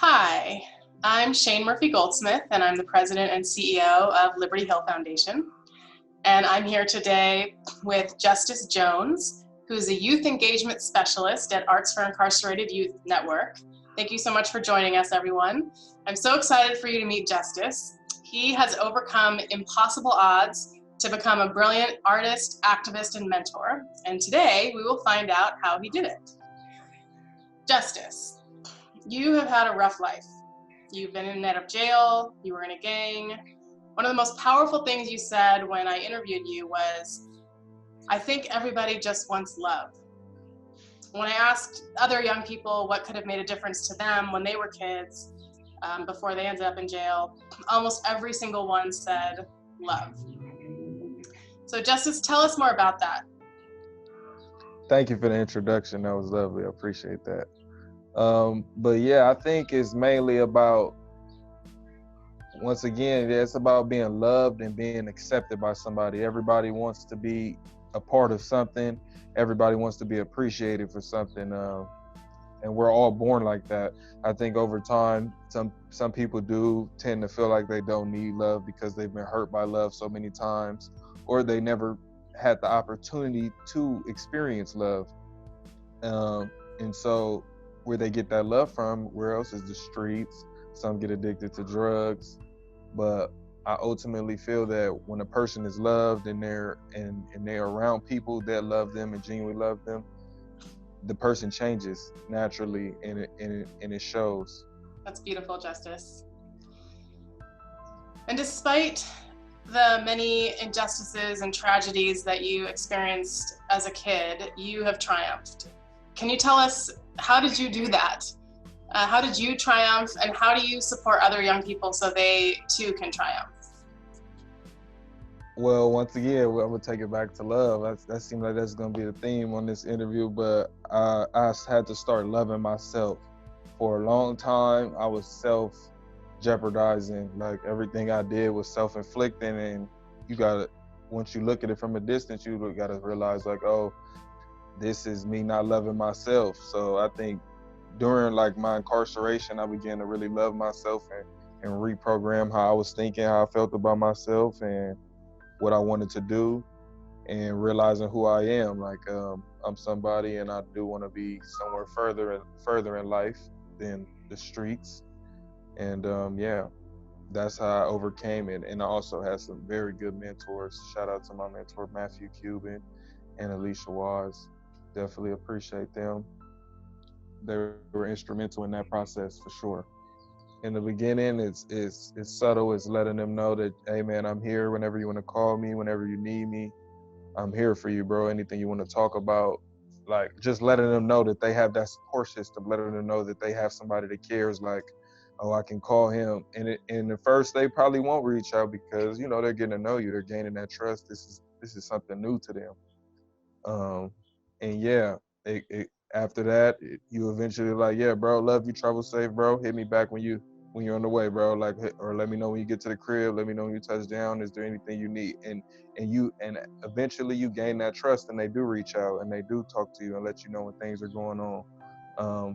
Hi, I'm Shane Murphy-Goldsmith, and I'm the president and CEO of Liberty Hill Foundation. And I'm here today with Justus Jones, who's a youth engagement specialist at Arts for Incarcerated Youth Network. Thank you so much for joining us, everyone. I'm so excited for you to meet Justus. He has overcome impossible odds to become a brilliant artist, activist, and mentor. And today we will find out how he did it. Justus, you have had a rough life. You've been in and out of jail, you were in a gang. One of the most powerful things you said when I interviewed you was, I think everybody just wants love. When I asked other young people what could have made a difference to them when they were kids, before they ended up in jail, almost every single one said love. So Justus, tell us more about that. Thank you for the introduction. That was lovely. I appreciate that. But yeah, I think it's mainly about, once again, it's about being loved and being accepted by somebody. Everybody wants to be a part of something. Everybody wants to be appreciated for something. And we're all born like that. I think over time, some people do tend to feel like they don't need love because they've been hurt by love so many times, or they never had the opportunity to experience love. And so where they get that love from, where else is the streets? Some get addicted to drugs. But I ultimately feel that when a person is loved and they're around people that love them and genuinely love them, the person changes naturally, and it shows. That's beautiful, Justus. And despite the many injustices and tragedies that you experienced as a kid, you have triumphed. Can you tell us, how did you do that? How did you triumph, and how do you support other young people so they too can triumph? Well, once again, I'm gonna take it back to love. That seems like that's gonna be the theme on this interview, but I had to start loving myself. For a long time, I was self-jeopardizing. Like, everything I did was self-inflicting, and once you look at it from a distance, you gotta realize, like, oh, this is me not loving myself. So I think during my incarceration, I began to really love myself and reprogram how I was thinking, how I felt about myself, and what I wanted to do, and realizing who I am. I'm somebody, and I do want to be somewhere further in life than the streets. And yeah, that's how I overcame it. And I also had some very good mentors. Shout out to my mentor, Matthew Cuban and Alicia Wise. Definitely appreciate them. They were instrumental in that process for sure. In the beginning, it's subtle. It's letting them know that, hey man, I'm here whenever you want to call me, whenever you need me. I'm here for you, bro. Anything you want to talk about, just letting them know that they have that support system, letting them know that they have somebody that cares. Like, oh, I can call him. And at first, they probably won't reach out because they're getting to know you. They're gaining that trust. This is something new to them. And yeah, after that, you eventually yeah, bro, love you, travel safe, bro. Hit me back when you're on the way, bro. Or let me know when you get to the crib. Let me know when you touch down. Is there anything you need? And eventually you gain that trust, and they do reach out and they do talk to you and let you know when things are going on.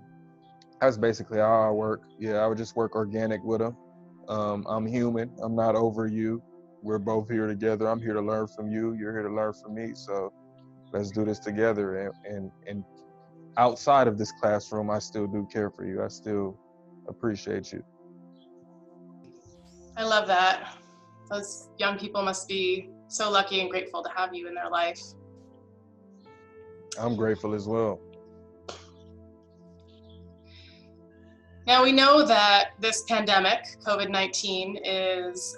That's basically how I work. Yeah, I would just work organic with them. I'm human. I'm not over you. We're both here together. I'm here to learn from you. You're here to learn from me. So let's do this together. And outside of this classroom, I still do care for you. I still appreciate you. I love that. Those young people must be so lucky and grateful to have you in their life. I'm grateful as well. Now, we know that this pandemic, COVID-19, is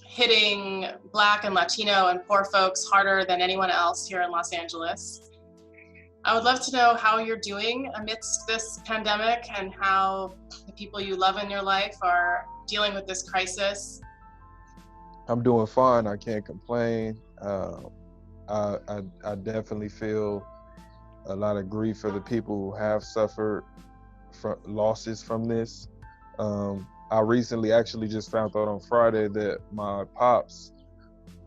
hitting Black and Latino and poor folks harder than anyone else here in Los Angeles. I would love to know how you're doing amidst this pandemic and how the people you love in your life are dealing with this crisis. I'm doing fine. I can't complain. I definitely feel a lot of grief for the people who have suffered from losses from this. I recently actually just found out on Friday that my pops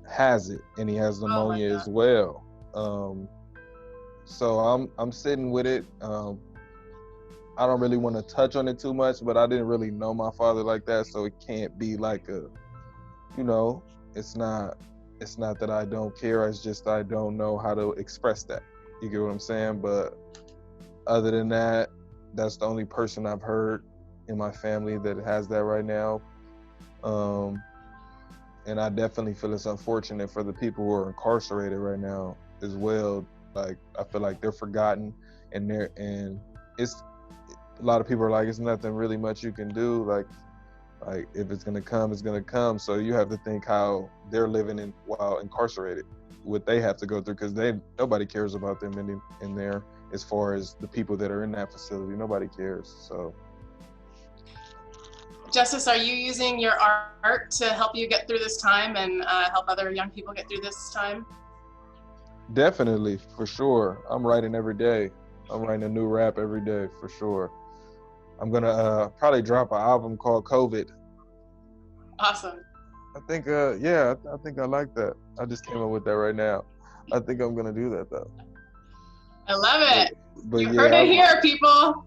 has it, and he has pneumonia as well. So I'm sitting with it. I don't really want to touch on it too much, but I didn't really know my father like that, so it can't be like a, you know, it's not that I don't care, it's just I don't know how to express that. You get what I'm saying? But other than that, that's the only person I've heard in my family that has that right now. Um, and I definitely feel it's unfortunate for the people who are incarcerated right now as well. Like, I feel like they're forgotten, and it's, a lot of people are like, it's nothing really much you can do. Like if it's gonna come, it's gonna come. So you have to think how they're living while incarcerated, what they have to go through, because nobody cares about them in there. As far as the people that are in that facility, nobody cares. So, Justus, are you using your art to help you get through this time and help other young people get through this time? definitely, for sure. I'm writing every day. I'm writing a new rap every day, for sure. I'm gonna probably drop an album called COVID. Awesome. I think, I think I like that. I just came up with that right now. I think I'm gonna do that though. I love But, it. but You heard yeah, it here, people.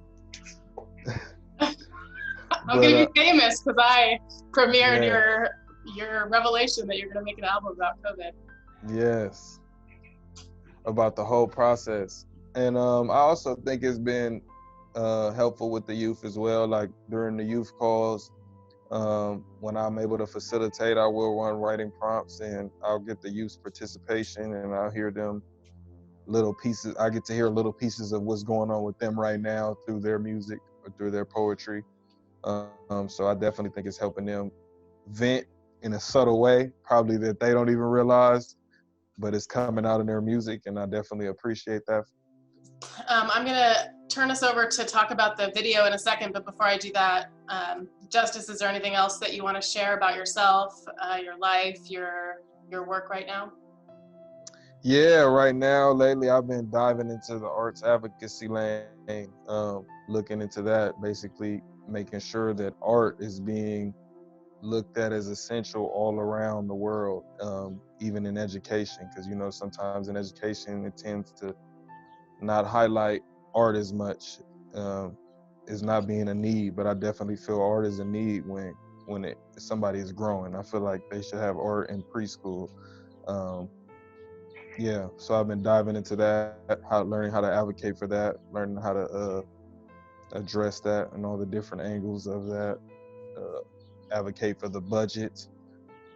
I'm but gonna be famous because I premiered yeah, your revelation that you're gonna make an album about COVID. yes, about the whole process. And I also think it's been helpful with the youth as well. Like during the youth calls, when I'm able to facilitate, I will run writing prompts, and I'll get the youth participation, and I'll hear them little pieces. I get to hear little pieces of what's going on with them right now through their music or through their poetry. So I definitely think it's helping them vent in a subtle way, probably that they don't even realize, but it's coming out in their music, and I definitely appreciate that. I'm gonna turn us over to talk about the video in a second, but before I do that, Justus, is there anything else that you want to share about yourself, your life, your work right now? Yeah, right now, lately, I've been diving into the arts advocacy lane, looking into that, basically making sure that art is being looked at as essential all around the world, even in education, because sometimes in education it tends to not highlight art as much, as not being a need. But I definitely feel art is a need when somebody is growing. I feel like they should have art in preschool. Um, yeah, so I've been diving into that, learning how to advocate for that, learning how to address that and all the different angles of that. Uh, Advocate for the budget,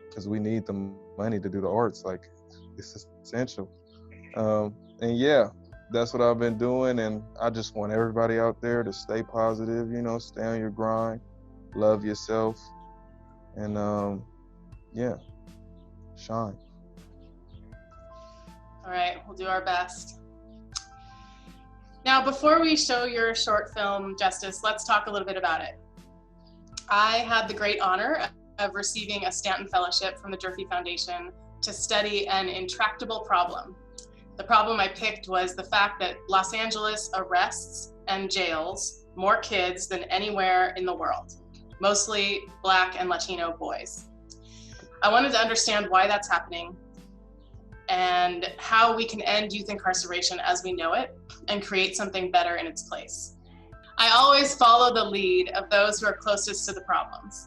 because we need the money to do the arts. Like, it's essential. And yeah, that's what I've been doing. And I just want everybody out there to stay positive, stay on your grind, love yourself, and yeah, shine. All right, we'll do our best. Now, before we show your short film, Justus, let's talk a little bit about it. I had the great honor of receiving a Stanton Fellowship from the Durfee Foundation to study an intractable problem. The problem I picked was the fact that Los Angeles arrests and jails more kids than anywhere in the world, mostly Black and Latino boys. I wanted to understand why that's happening and how we can end youth incarceration as we know it and create something better in its place. I always follow the lead of those who are closest to the problems.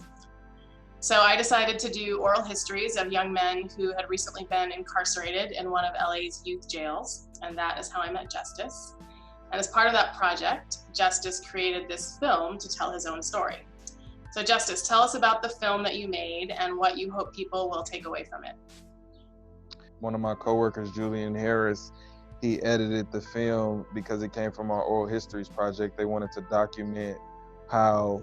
So I decided to do oral histories of young men who had recently been incarcerated in one of LA's youth jails, and that is how I met Justus. And as part of that project, Justus created this film to tell his own story. So Justus, tell us about the film that you made and what you hope people will take away from it. One of my coworkers, Julian Harris, he edited the film because it came from our oral histories project. They wanted to document how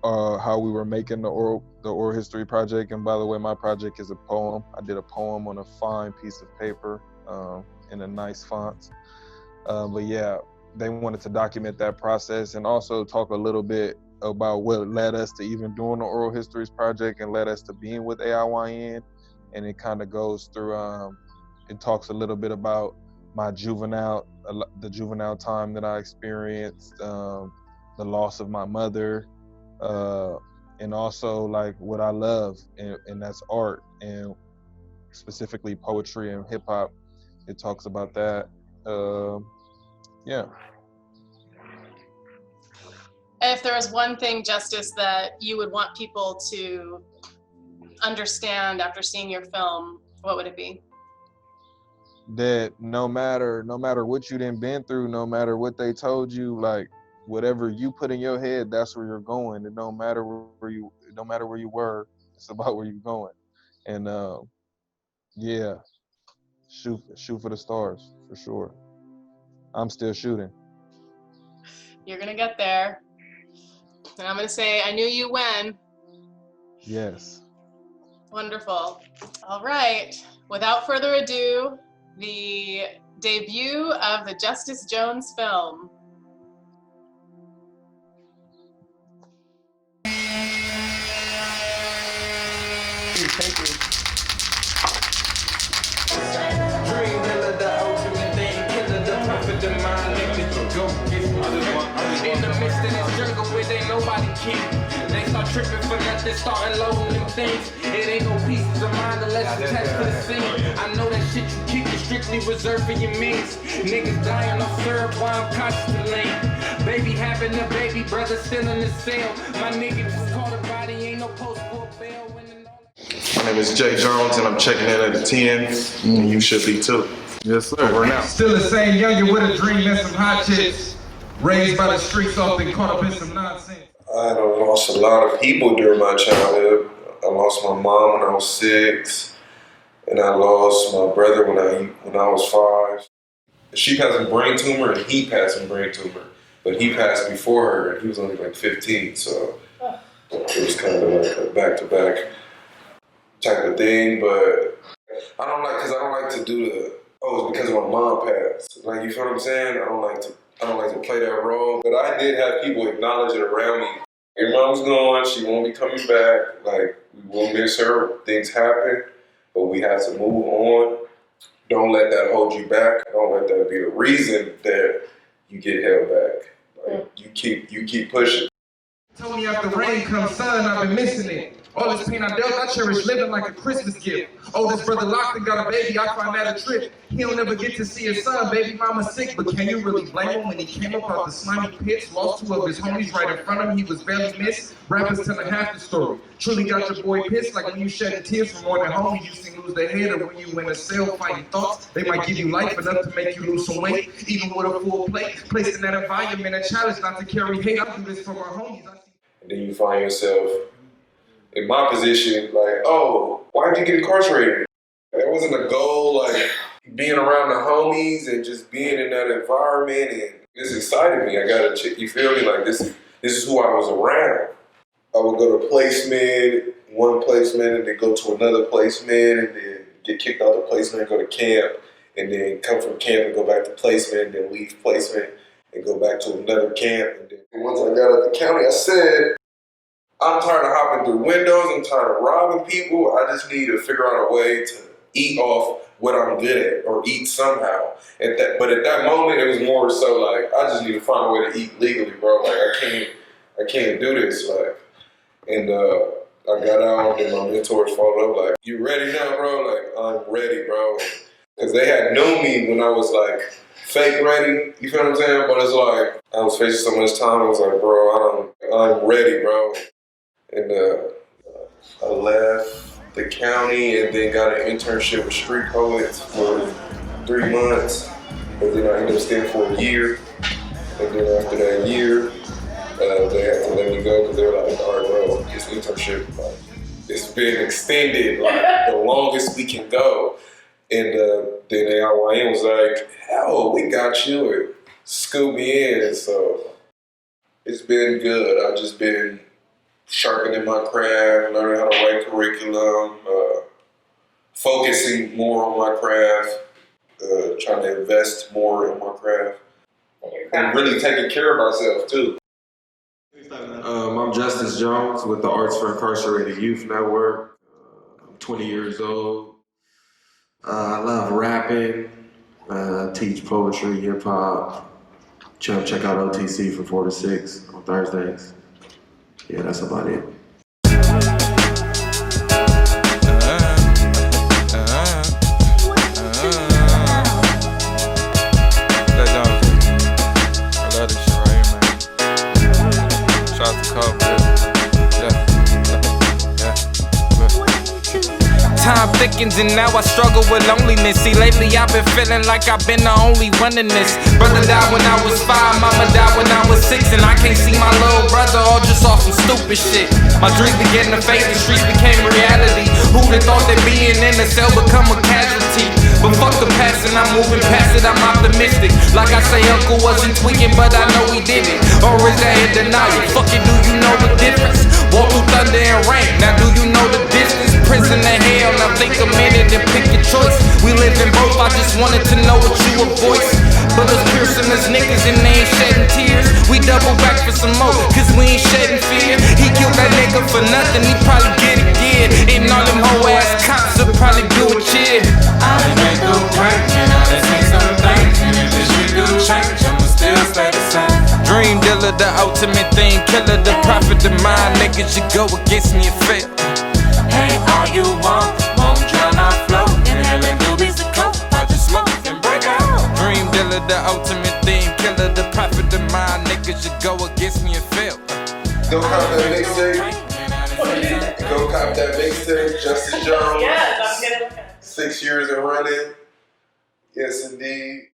we were making the oral history project. And by the way, my project is a poem. I did a poem on a fine piece of paper, in a nice font. But yeah, they wanted to document that process and also talk a little bit about what led us to even doing the oral histories project and led us to being with AIYN. And it kind of goes through, it talks a little bit about the juvenile time that I experienced, the loss of my mother, and also like what I love, and that's art, and specifically poetry and hip hop. It talks about that. Yeah. if there was one thing, Justice, that you would want people to understand after seeing your film, what would it be? That no matter what you done been through, no matter what they told you, like whatever you put in your head, that's where you're going. It don't matter where you were, it's about where you're going. And yeah, shoot for the stars for sure. I'm still shooting. You're gonna get there. And I'm gonna say, I knew you when. Yes. Wonderful. All right. Without further ado, the debut of the Justus Jones film. In the midst of this jungle where ain't nobody king. They start tripping for nothing, starting loading them things. It ain't no pieces of mind unless it's attached to the scene. I know that shit you keep is strictly reserved for your means. Niggas dying on syrup while I'm constantly lean. Baby having a baby, brother still in the cell. My nigga just caught a body, ain't no post for a bail. My name is Jay Jones, and I'm checking in at the 10, and you should be too. Yes, sir. Over now. Still the same youngin' with a dream and some hot chicks. Raised by the streets, often caught up in some nonsense. I done lost a lot of people during my childhood. I lost my mom when I was 6, and I lost my brother when I was 5. She passed a brain tumor, and he passed a brain tumor, but he passed before her, and he was only like 15, so it was kind of like a back-to-back type of thing. But I don't like to do it's because my mom passed. Like, you feel what I'm saying? I don't like to play that role, but I did have people acknowledge it around me. Your mom's gone, she won't be coming back. Like, we will miss her, things happen, but we have to move on. Don't let that hold you back. Don't let that be the reason that you get held back. Like, you keep pushing. Told me after rain comes sun, I've been missing it. All this pain I dealt, I cherish living like a Christmas gift. Oldest brother locked and got a baby, I find that a trip. He don't ever get to see his son, baby mama sick, but can you really blame him when he came up out the slimy pits? Lost 2 of his homies right in front of him, he was barely missed. Rappers telling half the story. Truly got your boy pissed, like when you shed tears from more than homies, you seen lose their head, or when you in a cell fighting thoughts. They might give you life enough to make you lose some weight, even with a full plate. Placed in that environment, a challenge not to carry hate. I do this for my homies. And then you find yourself in my position, like, oh, why'd you get incarcerated? That wasn't a goal, like, being around the homies and just being in that environment, and this excited me. I got you feel me? Like, this is who I was around. I would go to one placement, and then go to another placement, and then get kicked out of placement and go to camp, and then come from camp and go back to placement, and then leave placement and go back to another camp. And then once I got out the county, I said, I'm tired of hopping through windows. I'm tired of robbing people. I just need to figure out a way to eat off what I'm good at, or eat somehow. But at that moment, it was more so like, I just need to find a way to eat legally, bro. Like, I can't do this. Like, and I got out, and my mentors followed up like, you ready now, bro? Like, I'm ready, bro. Because they had known me when I was like fake ready. You feel what I'm saying? But it's like, I was facing so much time. I was like, bro, I'm ready, bro. And I left the county and then got an internship with Street Poets for 3 months. And then I ended up staying for a year. And then after that year, they had to let me go because they were like, all right, bro, this internship, like, it's been extended, like the longest we can go. And then AIYN was like, hell, we got you, and scoop me in. And so it's been good. I've just been sharpening my craft, learning how to write curriculum, focusing more on my craft, trying to invest more in my craft, and really taking care of myself too. I'm Justus Jones with the Arts for Incarcerated Youth Network. I'm 20 years old. I love rapping, teach poetry, hip hop. Check out OTC from 4 to 6 on Thursdays. Yeah, that's about it. chickens and now I struggle with loneliness. See, lately I've been feeling like I've been the only one in this. Brother died when I was 5, mama died when I was 6, and I can't see my little brother all just off some stupid shit. My dreams began to fade, the streets became reality. Who'd have thought that being in a cell become a casualty? But fuck the past and I'm moving past it, I'm optimistic. Like I say, Uncle wasn't tweaking, but I know he did it. Or is that in denial? Fuck it, do you know the difference? Walk through thunder and rain, now do you know the distance? Prison to hell, now think a minute and pick your choice. We live in both, I just wanted to know what you would voice. But us piercing us niggas and they ain't shedding tears. We double back for some more, cause we ain't shedding fear. He killed that nigga for nothing, he probably get it again. And all them hoe ass cops will probably do a cheer. I done been through pain, and I done seen some things. And if this shit do change, I'ma still stay the same. Dream dealer, the ultimate thing killer, the prophet of mine. Niggas, you go against me and fail. Hey, all you want, won't drown our flow. Inhaling doobies of coke, I just smoke and break out. Dream dealer, the ultimate thing killer, the prophet of mine. Niggas, you go against me and fail. Go cop that mixtape. Go cop that mixtape. Justus Jones. Yes, I'm gonna look at it. 6 years and running. Yes, indeed.